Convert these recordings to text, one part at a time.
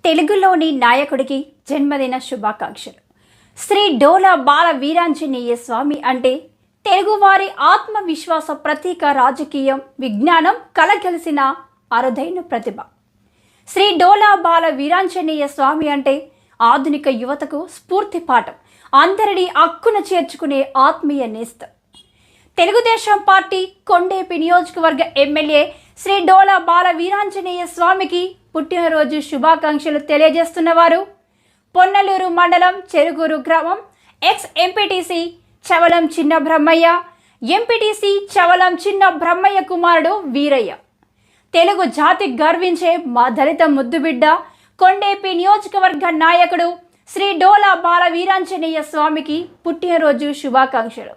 తెలుగులోని నాయకుడికి జన్మదిన శుభాకాంక్షలు. శ్రీ డోలా బాల వీరాంజనేయ స్వామి అంటే తెలుగువారి ఆత్మవిశ్వాస ప్రతీక, రాజకీయం, విజ్ఞానం కలగలిసిన అరుదైన ప్రతిభ. శ్రీ డోలా బాల వీరాంజనేయ స్వామి అంటే ఆధునిక యువతకు స్ఫూర్తి పాఠం, అందరినీ అక్కున చేర్చుకునే ఆత్మీయ నేస్తం. తెలుగుదేశం పార్టీ కొండేపి నియోజకవర్గ ఎమ్మెల్యే శ్రీ డోలా బాల వీరాంజనేయ స్వామికి పుట్టినరోజు శుభాకాంక్షలు తెలియజేస్తున్నవారు పొన్నలూరు మండలం చెరుగూరు గ్రామం ఎక్స్ ఎంపీటీసీ చవలం చిన్న బ్రహ్మయ్య, ఎంపీటీసీ చవలం చిన్న బ్రహ్మయ్య కుమారుడు వీరయ్య. తెలుగు జాతి గర్వించే మా దళిత ముద్దుబిడ్డ, కొండేపి నియోజకవర్గ నాయకుడు శ్రీ డోలా బాల వీరాంజనేయ స్వామికి పుట్టినరోజు శుభాకాంక్షలు.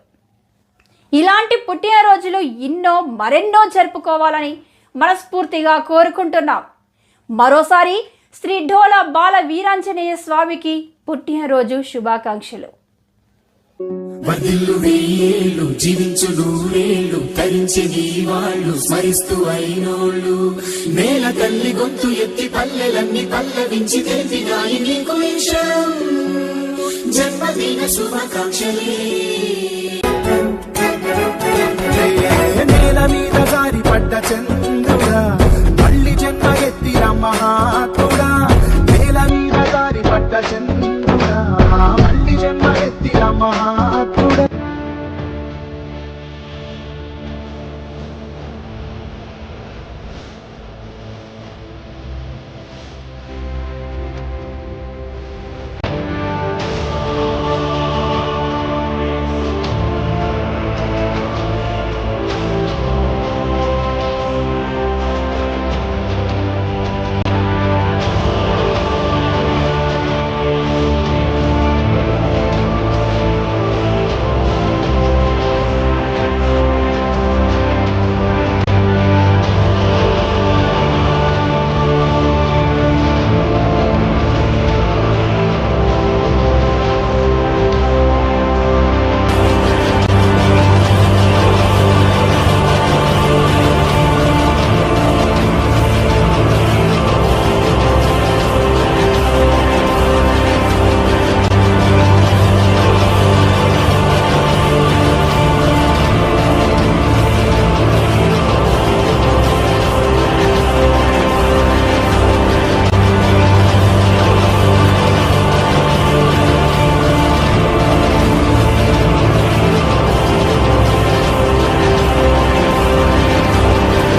ఇలాంటి పుట్టినరోజులు మరెన్నో జరుపుకోవాలని మనస్ఫూర్తిగా కోరుకుంటున్నాం. మరోసారి శ్రీ డోలా బాల వీరాంజనేయ స్వామికి పుట్టినరోజు శుభాకాంక్షలు. వర్ధిల్లు వెయ్యేళ్ళు, జీవించు నూరేళ్ళు, తరించే దీవాళ్ళు, స్మరిస్తూ అయినోళ్ళు, నేల తల్లి గొంతు ఎత్తి పల్లెలన్నీ పల్లవించి తెలిపినాయి నీకు విషయం. జన్మదిన శుభాకాంక్షలే. నేల మీద జారి పడ్డ చంద్ర